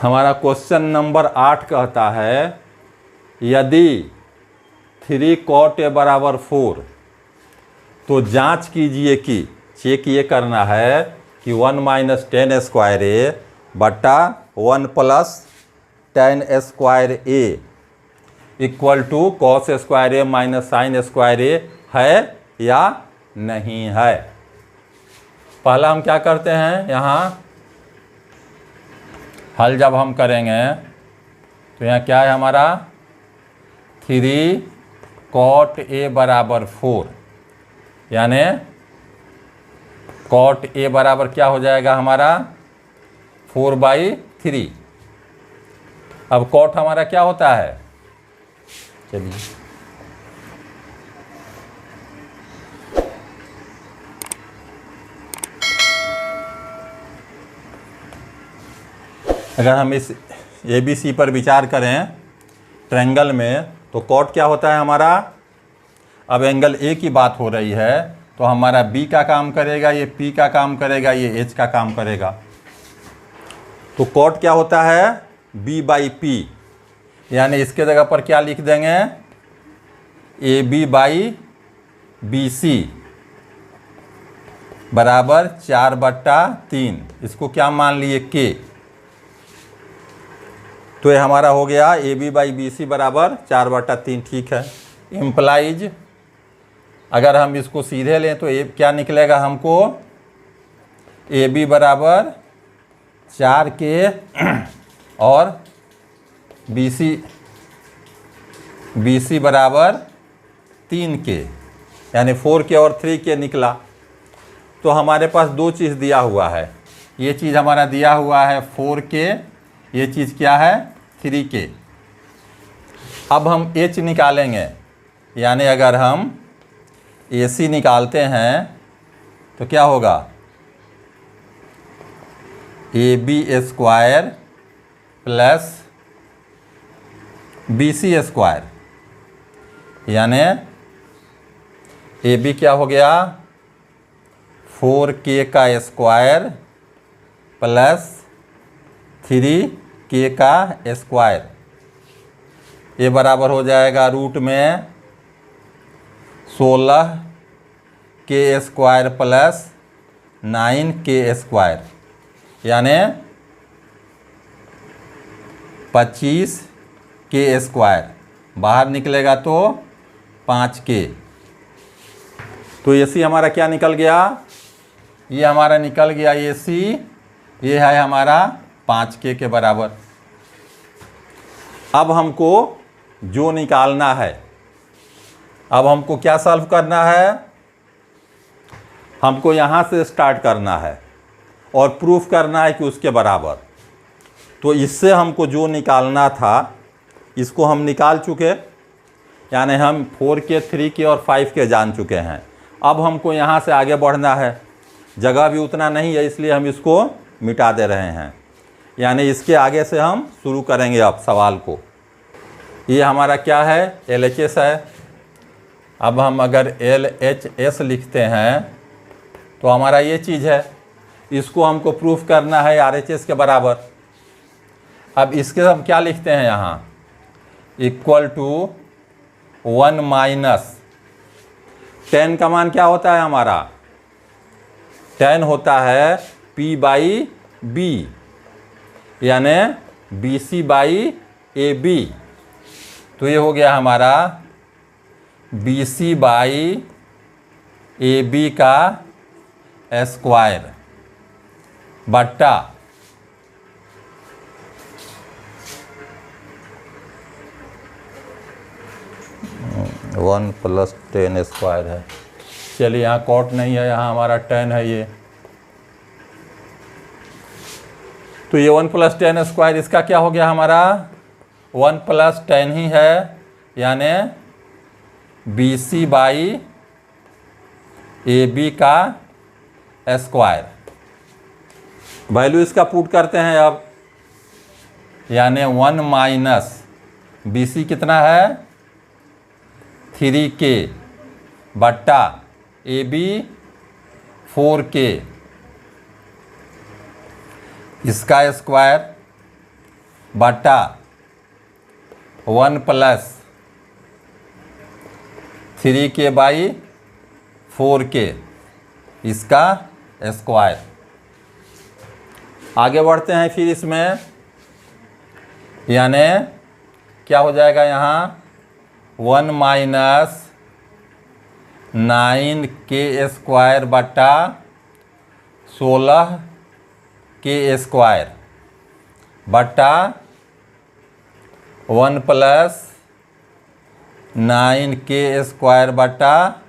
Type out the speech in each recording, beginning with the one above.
हमारा question number 8 कहता है यदि 3 cot A बराबर 4 तो जांच कीजिए कि चेक ये करना है कि 1 माइनस 10 स्क्वायर ए बटा 1 plus 10 square a equal to cos square a minus sine square a है या नहीं है। पहला हम क्या करते हैं, यहाँ हल जब हम करेंगे तो यहाँ क्या है हमारा 3 cot A बराबर 4 यानी cot A बराबर क्या हो जाएगा हमारा 4/3। अब cot हमारा क्या होता है, चलिए अगर हम इस ABC पर विचार करें ट्रायंगल में तो कॉट क्या होता है हमारा, अब एंगल A की बात हो रही है तो हमारा B का काम करेगा, ये P का काम करेगा, ये H का काम करेगा। तो कॉट क्या होता है B/P यानी इसके जगह पर क्या लिख देंगे AB/BC बराबर 4/3। इसको क्या मान लिए K। तो ये हमारा हो गया AB/BC बराबर 4/3। ठीक है, इम्प्लाइज अगर हम इसको सीधे लें तो ये क्या निकलेगा हमको AB बराबर 4K और BC बराबर 3K यानी 4K और 3K निकला। तो हमारे पास दो चीज़ दिया हुआ है, ये चीज़ हमारा दिया हुआ है 4K, ये चीज़ क्या है 3K। अब हम H निकालेंगे यानी अगर हम AC निकालते हैं तो क्या होगा AB square plus BC square यानी AB क्या हो गया 4K का स्क्वायर प्लस 3K का स्क्वायर, ये बराबर हो जाएगा रूट में 16K square plus 9K square यानी 25K स्क्वायर, बाहर निकलेगा तो 5K। तो AC हमारा क्या निकल गया, ये हमारा निकल गया AC, ये है हमारा 5K के बराबर। अब हमको जो निकालना है, अब हमको क्या सॉल्व करना है, हमको यहाँ से स्टार्ट करना है और प्रूफ करना है कि उसके बराबर। तो इससे हमको जो निकालना था इसको हम निकाल चुके, यानी हम 4K 3K और 5K जान चुके हैं। अब हमको यहाँ से आगे बढ़ना है, जगह भी उतना नहीं है इसलिए हम इसको मिटा दे रहे हैं, यानी इसके आगे से हम शुरू करेंगे अब सवाल को। ये हमारा क्या है LHS है। अब हम अगर LHS लिखते हैं तो हमारा ये चीज़ है, इसको हमको प्रूफ करना है RHS के बराबर। अब इसके हम क्या लिखते हैं यहाँ इक्वल टू 1 माइनस 10 का मान क्या होता है हमारा 10 होता है P/B यानी BC/AB। तो ये हो गया हमारा BC/AB का स्क्वायर बट्टा 1 + 10 स्क्वायर है। चलिए यहाँ कॉट नहीं है, यहाँ हमारा 10 है ये, तो ये 1 + 10 स्क्वायर इसका क्या हो गया हमारा 1 + 10 ही है यानी BC/AB का स्क्वायर। वैल्यू इसका पुट करते हैं अब, यानी 1 माइनस BC कितना है 3K बट्टा AB 4K इसका स्क्वायर बटा 1 प्लस 3k बाई 4k इसका स्क्वायर। आगे बढ़ते हैं फिर इसमें, यानी क्या हो जाएगा यहाँ 1 माइनस 9k स्क्वायर बटा 16k स्क्वायर बटा 1 प्लस 9k स्क्वायर बटा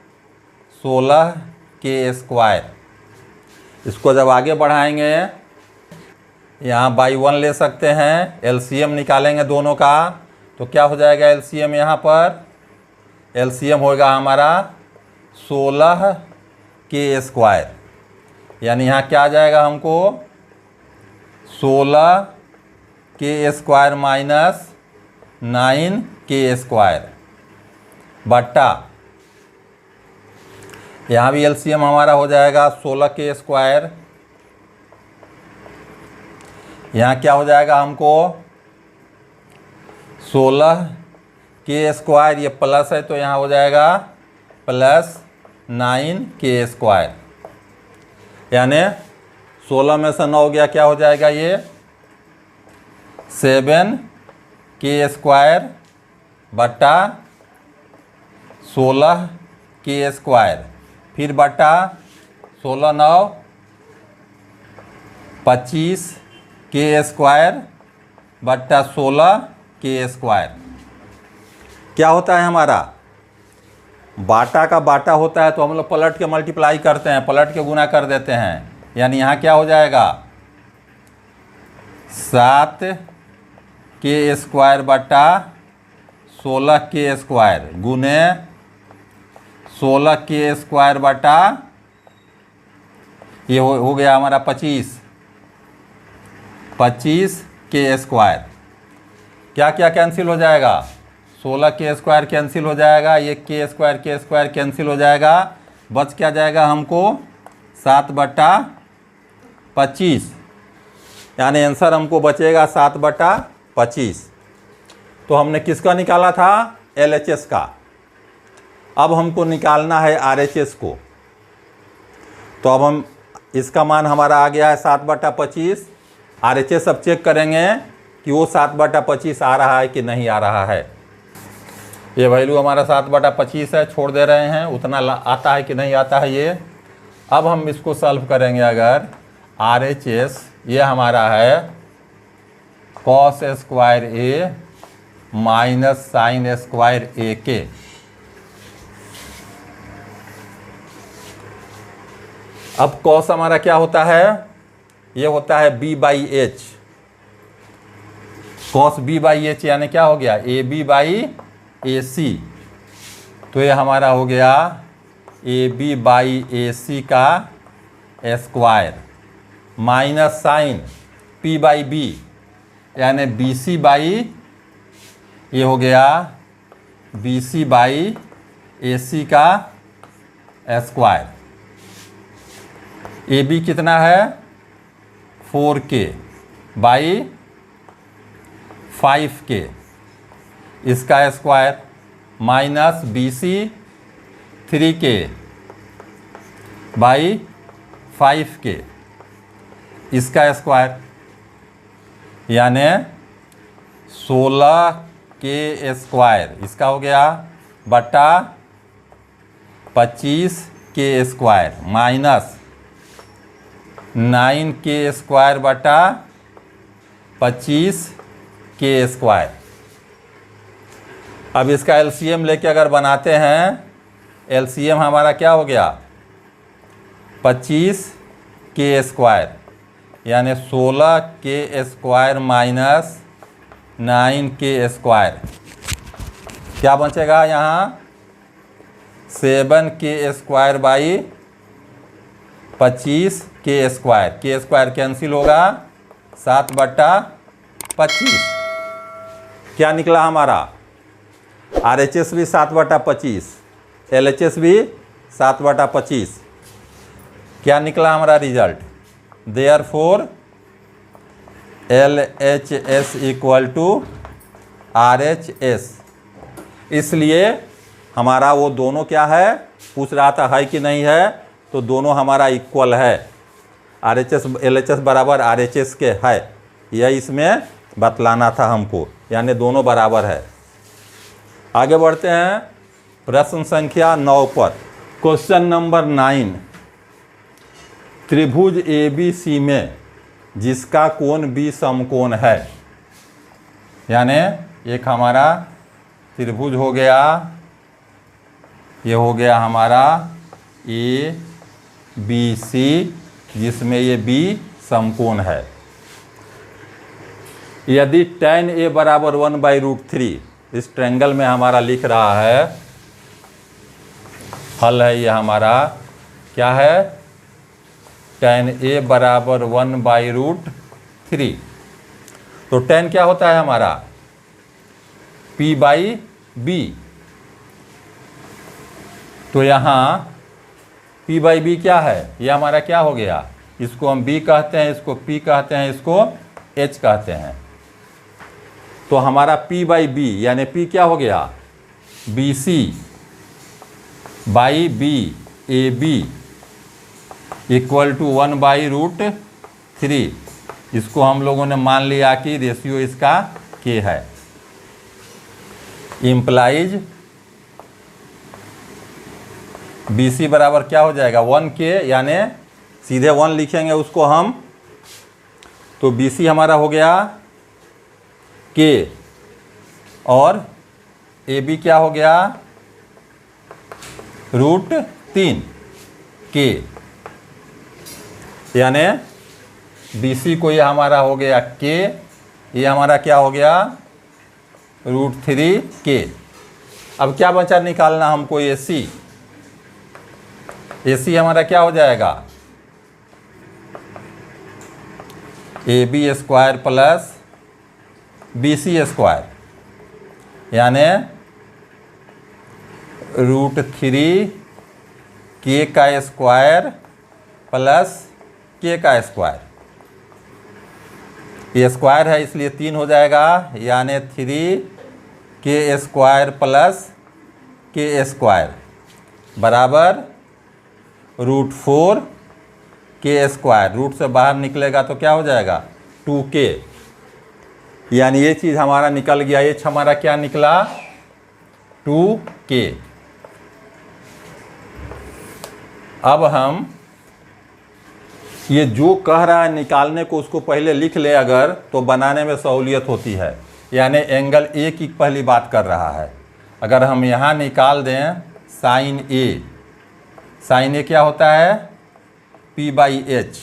16k स्क्वायर। इसको जब आगे बढ़ाएंगे यहाँ बाई 1 ले सकते हैं, एलसीएम निकालेंगे दोनों का, तो क्या हो जाएगा एलसीएम यहाँ पर? एलसीएम होगा हमारा 16k स्क्वायर, यानी यहाँ क्या आ जाएगा हमको 16k square minus 9k square बटा, यहाँ भी एलसीएम हमारा हो जाएगा 16k स्क्वायर, यहाँ क्या हो जाएगा हमको 16k स्क्वायर, ये प्लस है तो यहाँ हो जाएगा प्लस 9k स्क्वायर, यानी 16 में से 9 गया, क्या हो जाएगा ये 7k स्क्वायर बटा 16k स्क्वायर, फिर बटा 16 9 25k स्क्वायर बटा 16k स्क्वायर। क्या होता है हमारा बाटा का बाटा होता है तो हम लोग पलट के मल्टीप्लाई करते हैं, पलट के गुना कर देते हैं, यानी यहाँ क्या हो जाएगा 7k स्क्वायर बटा 16k स्क्वायर गुने 16k स्क्वायर बटा ये हो गया हमारा 25k स्क्वायर। क्या क्या कैंसिल हो जाएगा 16k स्क्वायर कैंसिल हो जाएगा, ये k स्क्वायर कैंसिल हो जाएगा, बच क्या जाएगा हमको 7 बटा 25, यानी आंसर हमको बचेगा 7 बटा 25। तो हमने किसका निकाला था LHS का, अब हमको निकालना है RHS को। तो अब हम इसका मान हमारा आ गया है 7 बटा 25, RHS अब चेक करेंगे कि वो 7 बटा 25 आ रहा है कि नहीं आ रहा है। ये वैल्यू हमारा 7 बटा 25 है, छोड़ दे रहे हैं, उतना आता है कि नहीं आता है ये। अब हम इसको सॉल्व करेंगे, अगर RHS ये हमारा है cos square A minus sine square AK, अब cos हमारा क्या होता है, ये होता है B by H, cos B by H यानी क्या हो गया AB बाई AC, तो ये हमारा हो गया AB बाई AC का square minus sine P by B यानी BC बाई, ये हो गया BC बाई AC का स्क्वायर। AB कितना है 4K बाई 5K इसका square minus BC 3K by 5K इसका स्क्वायर, यानी 16K स्क्वायर इसका हो गया बटा 25K square minus 9K square बटा 25K स्क्वायर। अब इसका एलसीएम लेके अगर बनाते हैं, एलसीएम हमारा क्या हो गया 25K स्क्वायर, यानी 16K square minus 9K square, क्या बचेगा यहाँ 7K square by 25K square, K square cancel होगा 7 बटा 25। क्या निकला हमारा RHS भी 7 बटा 25, LHS भी 7 बटा 25। क्या निकला हमारा result, therefore LHS equal to RHS। इसलिए हमारा वो दोनों क्या है, पूछ रहा था है कि नहीं है, तो दोनों हमारा इक्वल है। RHS LHS बराबर RHS के है, यह इसमें बतलाना था हमको, यानी दोनों बराबर है। आगे बढ़ते हैं प्रश्न संख्या 9 पर। क्वेश्चन नंबर 9, त्रिभुज ABC में जिसका कोण B समकोण है, यानी एक हमारा त्रिभुज हो गया, ये हो गया हमारा ABC जिसमें ये B समकोण है। यदि tan A बराबर 1/√3, इस ट्रायंगल में हमारा लिख रहा है, हल है ये हमारा क्या है, tan A बराबर 1/√3। तो tan क्या होता है हमारा, P/B। तो यहाँ P/B क्या है, ये हमारा क्या हो गया, इसको हम B कहते हैं, इसको P कहते हैं, इसको H कहते हैं। तो हमारा P/B यानी P क्या हो गया, BC/B AB इक्वल टू 1/√3। इसको हम लोगों ने मान लिया कि रेशियो इसका K है। इम्प्लाइज BC बराबर क्या हो जाएगा, 1K, यानी सीधे 1 लिखेंगे उसको हम, तो BC हमारा हो गया K और AB क्या हो गया, √3 K, यानी BC को ये हमारा हो गया K, ये हमारा क्या हो गया, √3 K। अब क्या बचा निकालना हमको, AC। AC हमारा क्या हो जाएगा, AB² प्लस BC², यानी √3 K का स्क्वायर प्लस K का स्क्वायर। ये स्क्वायर है इसलिए 3 हो जाएगा, यानी 3K² प्लस K² बराबर √4 K²। रूट से बाहर निकलेगा तो क्या हो जाएगा, 2K। यानी ये चीज़ हमारा निकल गया, ये हमारा क्या निकला, 2K। अब हम ये जो कह रहा है निकालने को, उसको पहले लिख ले अगर, तो बनाने में सहूलियत होती है। यानी एंगल A की पहली बात कर रहा है। अगर हम यहाँ निकाल दें साइन A, साइन A क्या होता है, P/H।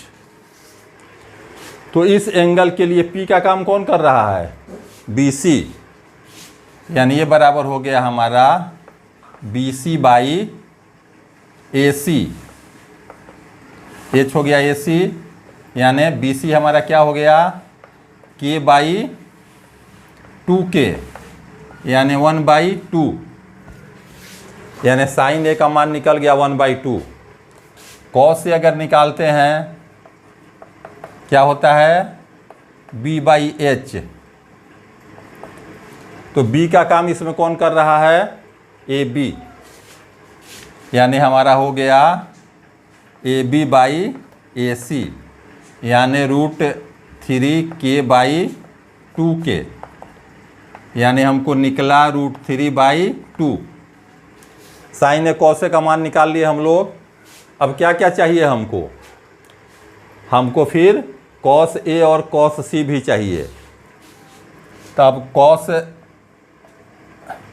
तो इस एंगल के लिए P का काम कौन कर रहा है, BC, यानी ये बराबर हो गया हमारा BC/AC। H हो गया AC, यानी BC हमारा क्या हो गया, K/2K, यानी 1/2, यानी साइन A का मान निकल गया 1/2। कॉस से अगर निकालते हैं क्या होता है, B/H। तो B का काम इसमें कौन कर रहा है, AB, यानी हमारा हो गया AB/AC, यानी √3 K/2K, यानी हमको निकला √3/2। साइन ए कॉस का मान निकाल लिए हम लोग। अब क्या क्या चाहिए हमको, हमको फिर कॉस A और कॉस C भी चाहिए। तब कॉस,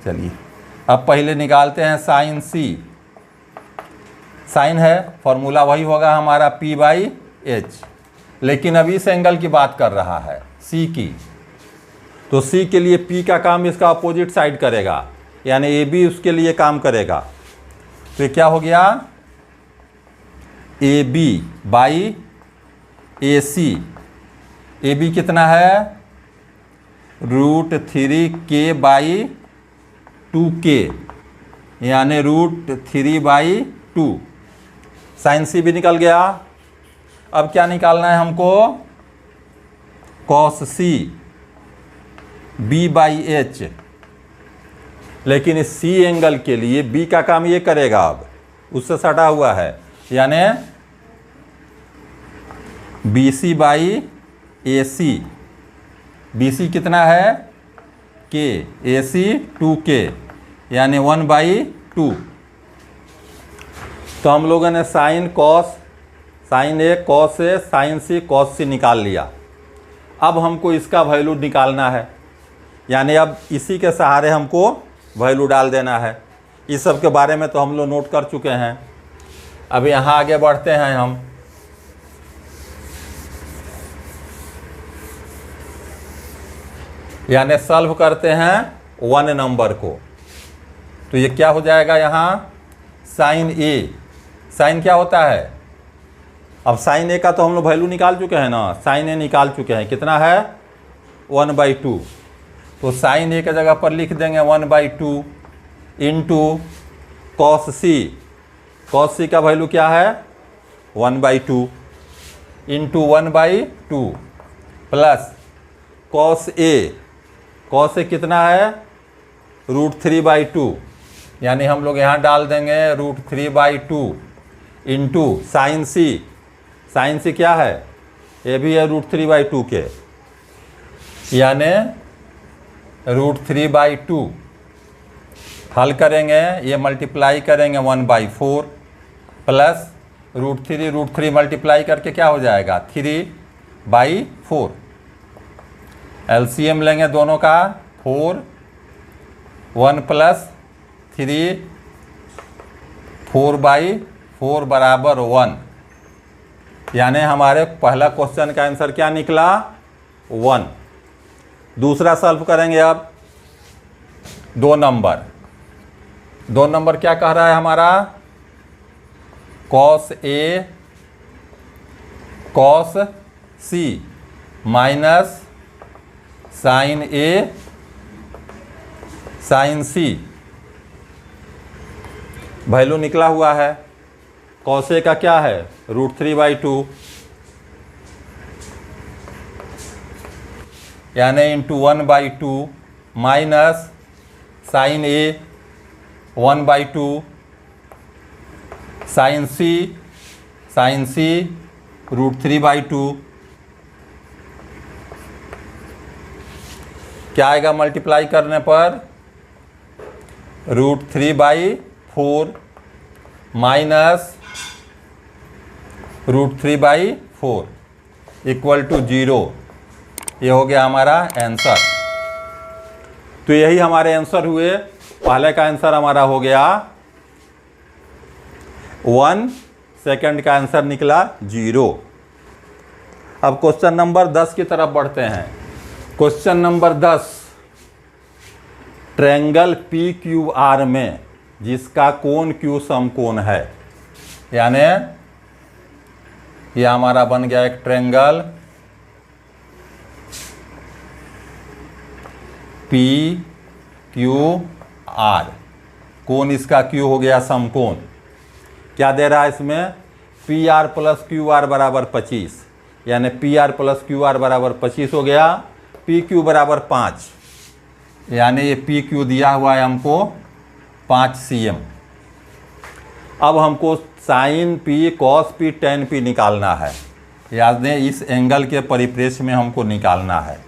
चलिए अब पहले निकालते हैं साइन C। साइन है, फॉर्मूला वही होगा हमारा P/H, लेकिन अभी इस एंगल की बात कर रहा है C की। तो C के लिए P का काम इसका अपोजिट साइड करेगा, यानी AB उसके लिए काम करेगा। तो ये क्या हो गया, AB/AC। AB कितना है, √3 K/2K, यानी √3/2। साइन C भी निकल गया। अब क्या निकालना है हमको, कॉस सी B/H, लेकिन इस सी एंगल के लिए बी का काम ये करेगा, अब उससे सटा हुआ है, यानी BC/AC। BC कितना है K, AC 2K, यानी 1/2। तो हम लोगों ने sine A cos A sine C cos C निकाल लिया। अब हमको इसका वैल्यू निकालना है, यानी अब इसी के सहारे हमको वैल्यू डाल देना है। इस सब के बारे में तो हम लोग नोट कर चुके हैं। अब यहाँ आगे बढ़ते हैं हम। यानी सॉल्व करते हैं 1 नंबर को। तो ये क्या हो जाएगा, यहाँ साइन A, साइन क्या होता है, अब साइन A का तो हम लोग वैल्यू निकाल चुके हैं ना, साइन A निकाल चुके हैं, कितना है 1/2। तो साइन A की जगह पर लिख देंगे 1/2 into cos C, cos C का वैल्यू क्या है 1/2 into 1/2 plus cos A, cos A कितना है √3/2, यानी हम लोग यहाँ डाल देंगे √3/2 into sine C, sine C क्या है, ये भी है √3/2 के, यानी √3/2 हल करेंगे, ये मल्टीप्लाई करेंगे 1/4 प्लस √3 मल्टीप्लाई करके क्या हो जाएगा 3/4। एलसीएम लेंगे दोनों का 4, 1 प्लस 3, 4/4 बराबर 1, यानी हमारे पहला क्वेश्चन का आंसर क्या निकला 1। दूसरा सॉल्व करेंगे अब 2 नंबर क्या कह रहा है हमारा, cos A cos C minus sine A sine C, value निकला हुआ है। कॉस A का क्या है √3/2, यानी into 1/2 minus sine A 1/2 sine C √3/2, क्या आएगा मल्टीप्लाई करने पर √3/4 माइनस √3/4 इक्वल टू 0। ये हो गया हमारा आंसर। तो यही हमारे आंसर हुए। पहले का आंसर हमारा हो गया 1, सेकंड का आंसर निकला 0। अब क्वेश्चन नंबर 10 की तरफ बढ़ते हैं। क्वेश्चन नंबर 10, ट्रायंगल PQR में जिसका कोण Q समकोण है, यानी यह हमारा बन गया एक ट्रायंगल PQR, कोण इसका Q हो गया समकोण। क्या दे रहा है इसमें, PR + QR बराबर 25, यानी PR + QR बराबर 25 हो गया, PQ बराबर 5, यानी ये PQ दिया हुआ है हमको 5 cm। अब हमको sine P cos P tan P निकालना है। याद दें इस एंगल के परिप्रेक्ष्य में हमको निकालना है।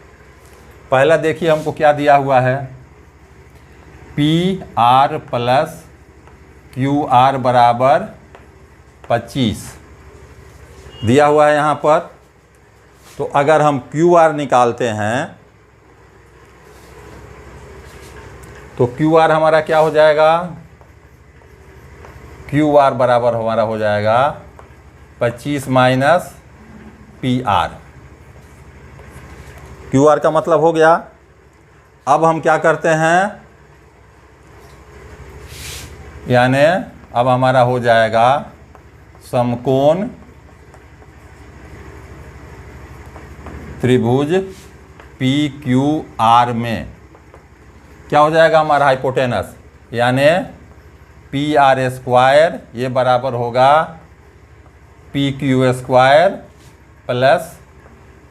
पहला देखिए हमको क्या दिया हुआ है, PR + QR बराबर 25 दिया हुआ है यहाँ पर। तो अगर हम QR निकालते हैं तो QR हमारा क्या हो जाएगा, QR बराबर हमारा हो जाएगा 25 माइनस PR। QR का मतलब हो गया। अब हम क्या करते हैं, यानी अब हमारा हो जाएगा समकोण त्रिभुज PQR में क्या हो जाएगा हमारा हाइपोटेनस, यानी PR² ये बराबर होगा PQ² plus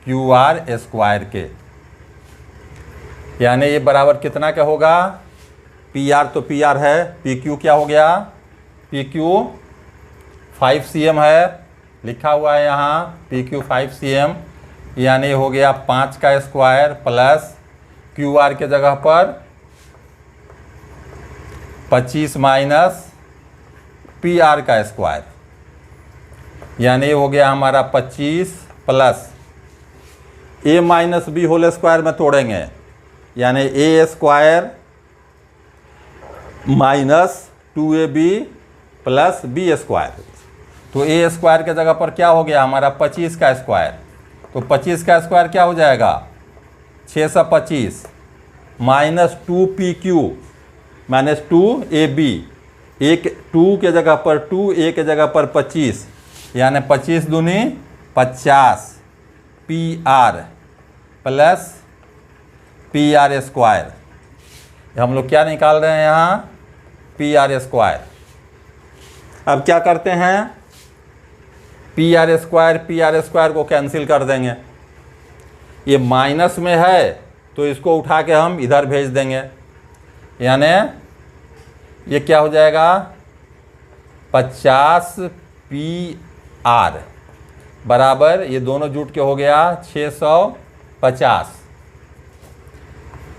Q R square के। यानी ये बराबर कितना का होगा, पी आर तो पी आर है, पी क्यू क्या हो गया, पी क्यू 5 cm है, लिखा हुआ है यहाँ पी क्यू 5 cm, यानी हो गया 5 का स्क्वायर प्लस क्यू आर के जगह पर 25 माइनस पी आर का स्क्वायर, यानी हो गया हमारा 25 plus a minus b whole square में तोड़ेंगे, यानी a square minus 2ab plus b square. तो ए स्क्वायर के जगह पर क्या हो गया हमारा 25 का स्क्वायर, तो 25 का स्क्वायर क्या हो जाएगा 625 माइनस 2pq माइनस 2ab, एक 2 के जगह पर 2, ए के जगह पर 25, यानी 25 दूनी 50 P R plus P R square. हम लोग क्या निकाल रहे हैं यहाँ, पी आर स्क्वायर। अब क्या करते हैं, पी आर स्क्वायर को कैंसिल कर देंगे। ये माइनस में है तो इसको उठा के हम इधर भेज देंगे, यानी ये क्या हो जाएगा 50 पी आर बराबर, ये दोनों जुट के हो गया 650।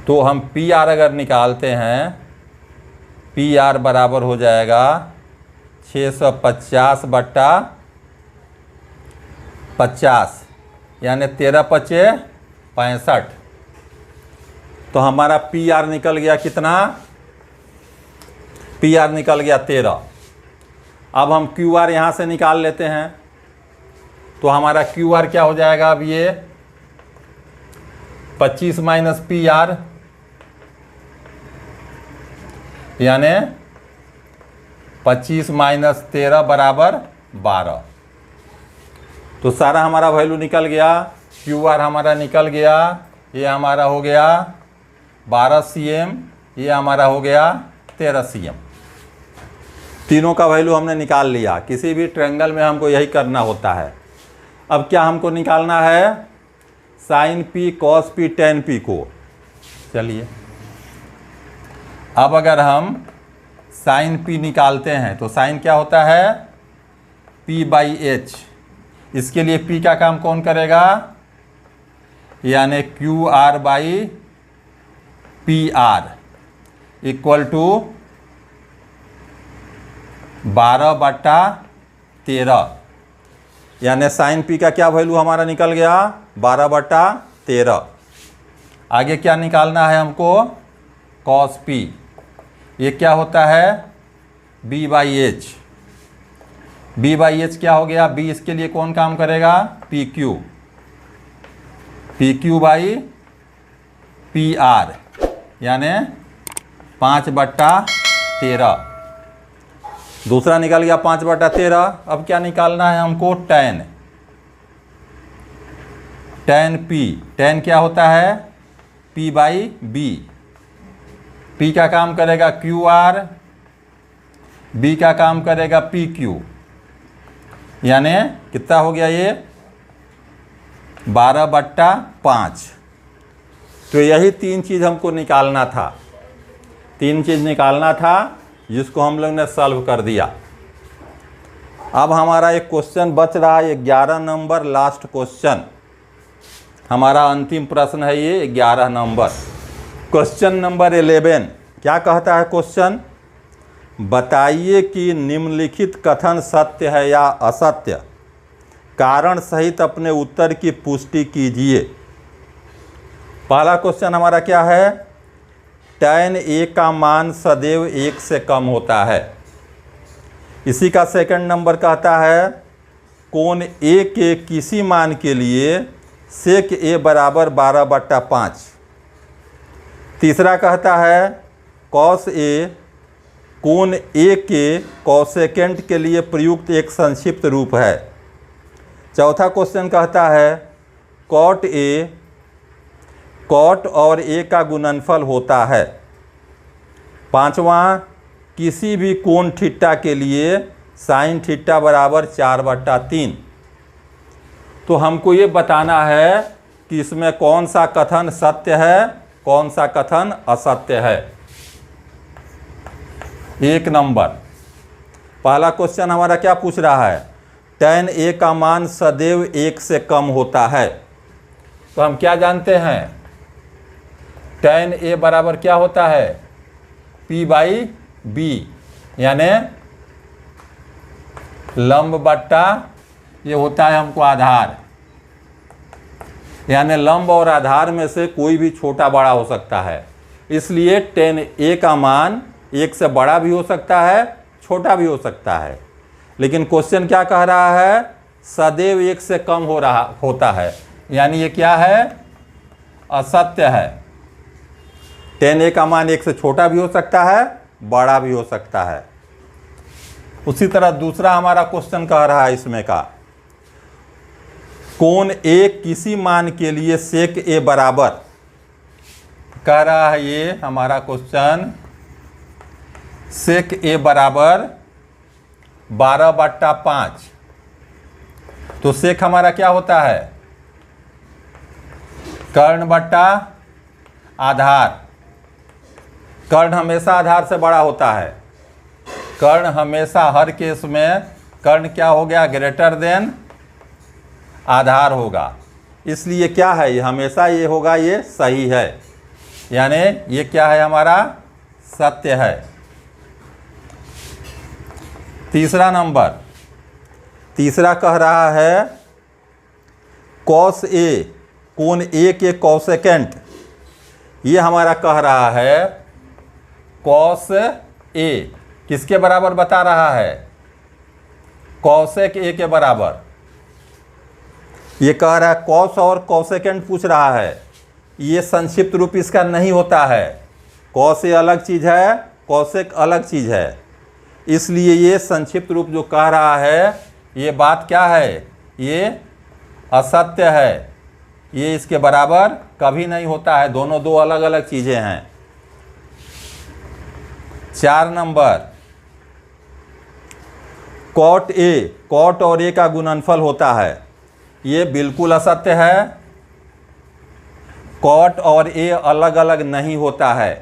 तो हम पी आर अगर निकालते हैं, पी आर बराबर हो जाएगा 650 बट्टा 50, यानी 13×5 = 65। तो हमारा पी आर निकल गया कितना, पी आर निकल गया 13। अब हम क्यू आर यहाँ से निकाल लेते हैं, तो हमारा क्यू आर क्या हो जाएगा, अब ये 25 माइनस पी आर, यानी 25 माइनस 13 बराबर 12। तो सारा हमारा वैल्यू निकल गया, क्यू आर हमारा निकल गया, ये हमारा हो गया 12 cm, ये हमारा हो गया 13 cm। तीनों का वैल्यू हमने निकाल लिया। किसी भी ट्रायंगल में हमको यही करना होता है। अब क्या हमको निकालना है, sine P cos P tan P को। चलिए अब अगर हम साइन पी निकालते हैं तो साइन क्या होता है, p/h। इसके लिए p का काम कौन करेगा, यानी Q R by P R equal to 12/13, यानी साइन पी का क्या वैल्यू हमारा निकल गया 12/13। आगे क्या निकालना है हमको, कॉस पी, ये क्या होता है b/h। b/h क्या हो गया, b इसके लिए कौन काम करेगा, pq, pq by P are, यानी 5/13। दूसरा निकल गया 5/13। अब क्या निकालना है हमको, टेन पी। टेन क्या होता है, p/b। p का काम करेगा क्यू आर, b का काम करेगा pq, यानी कितना हो गया ये 12/5। तो यही तीन चीज़ हमको निकालना था, तीन चीज़ निकालना था जिसको हम लोग ने सॉल्व कर दिया। अब हमारा एक क्वेश्चन बच रहा है 11 नंबर, लास्ट क्वेश्चन हमारा अंतिम प्रश्न है ये 11 नंबर। क्वेश्चन नंबर 11 क्या कहता है क्वेश्चन, बताइए कि निम्नलिखित कथन सत्य है या असत्य, कारण सहित अपने उत्तर की पुष्टि कीजिए। पहला क्वेश्चन हमारा क्या है, tan a का मान सदैव 1 से कम होता है। इसी का सेकंड नंबर कहता है कोण a के किसी मान के लिए sec a बराबर 12/5। तीसरा कहता है cos a कोण a के कोसेकेंट के लिए प्रयुक्त एक संक्षिप्त रूप है। चौथा क्वेश्चन कहता है cot a कॉट और a का गुणनफल होता है। पांचवा किसी भी कोण थीटा के लिए साइन थीटा बराबर 4/3। तो हमको ये बताना है कि इसमें कौन सा कथन सत्य है, कौन सा कथन असत्य है। 1 नंबर पहला क्वेश्चन हमारा क्या पूछ रहा है, tan a का मान सदैव 1 से कम होता है। तो हम क्या जानते हैं, tan a बराबर क्या होता है, p/b, यानी लंब बट्टा ये होता है हमको आधार, यानी लंब और आधार में से कोई भी छोटा बड़ा हो सकता है। इसलिए tan a का मान 1 से बड़ा भी हो सकता है, छोटा भी हो सकता है। लेकिन क्वेश्चन क्या कह रहा है, सदैव 1 से कम होता है, यानी ये क्या है, असत्य है। tan a का मान 1 से छोटा भी हो सकता है, बड़ा भी हो सकता है। उसी तरह दूसरा हमारा क्वेश्चन कह रहा है इसमें का, कोण A किसी मान के लिए sec a बराबर, कह रहा है ये हमारा क्वेश्चन, sec a बराबर 12/5। तो sec हमारा क्या होता है, कर्ण बट्टा आधार। कर्ण हमेशा आधार से बड़ा होता है, कर्ण हमेशा हर केस में कर्ण क्या हो गया, ग्रेटर देन आधार होगा। इसलिए क्या है, ये हमेशा ये होगा, ये सही है, यानी ये क्या है हमारा, सत्य है। तीसरा नंबर, तीसरा कह रहा है cos a, कोण A के कोसेकेंट, ये हमारा कह रहा है cos a किसके बराबर बता रहा है, cosec a के बराबर। ये कह रहा है cos और कोसेकेंट पूछ रहा है, ये संक्षिप्त रूप इसका नहीं होता है। cos a अलग चीज़ है, cosec अलग चीज़ है, इसलिए ये संक्षिप्त रूप जो कह रहा है ये बात क्या है, ये असत्य है, ये इसके बराबर कभी नहीं होता है। दोनों दो अलग अलग चीज़ें हैं। 4 नंबर, cot a, cot और a का गुणनफल होता है, ये बिल्कुल असत्य है। cot और a अलग अलग नहीं होता है,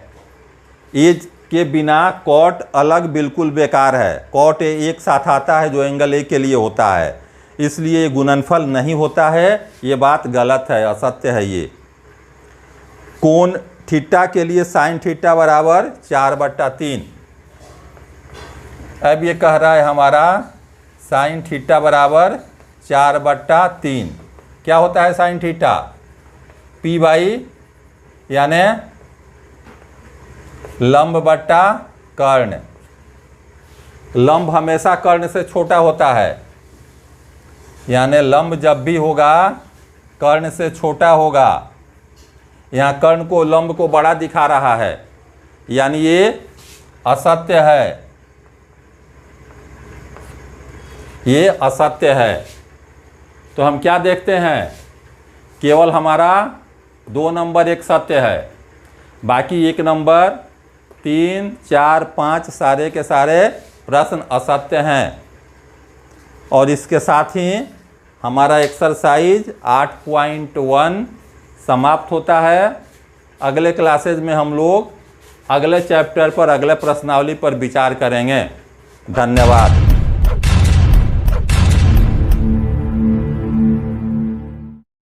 a के बिना cot अलग बिल्कुल बेकार है। cot a एक साथ आता है जो एंगल a के लिए होता है, इसलिए ये गुणनफल नहीं होता है, ये बात गलत है, असत्य है ये। कोण थीटा के लिए sin थीटा बराबर 4/3। अब ये कह रहा है हमारा sin थीटा बराबर 4/3। क्या होता है sin थीटा, p/, यानी लंब बट्टा कर्ण। लंब हमेशा कर्ण से छोटा होता है, यानी लंब जब भी होगा कर्ण से छोटा होगा। यहाँ कर्ण को लंब को बड़ा दिखा रहा है, यानी ये असत्य है, ये असत्य है। तो हम क्या देखते हैं, केवल हमारा 2 नंबर एक सत्य है, बाकी 1 नंबर 3, 4, 5 सारे के सारे प्रश्न असत्य हैं। और इसके साथ ही हमारा एक्सरसाइज 8.1 समाप्त होता है। अगले क्लासेज में हम लोग अगले चैप्टर पर, अगले प्रश्नावली पर विचार करेंगे। धन्यवाद।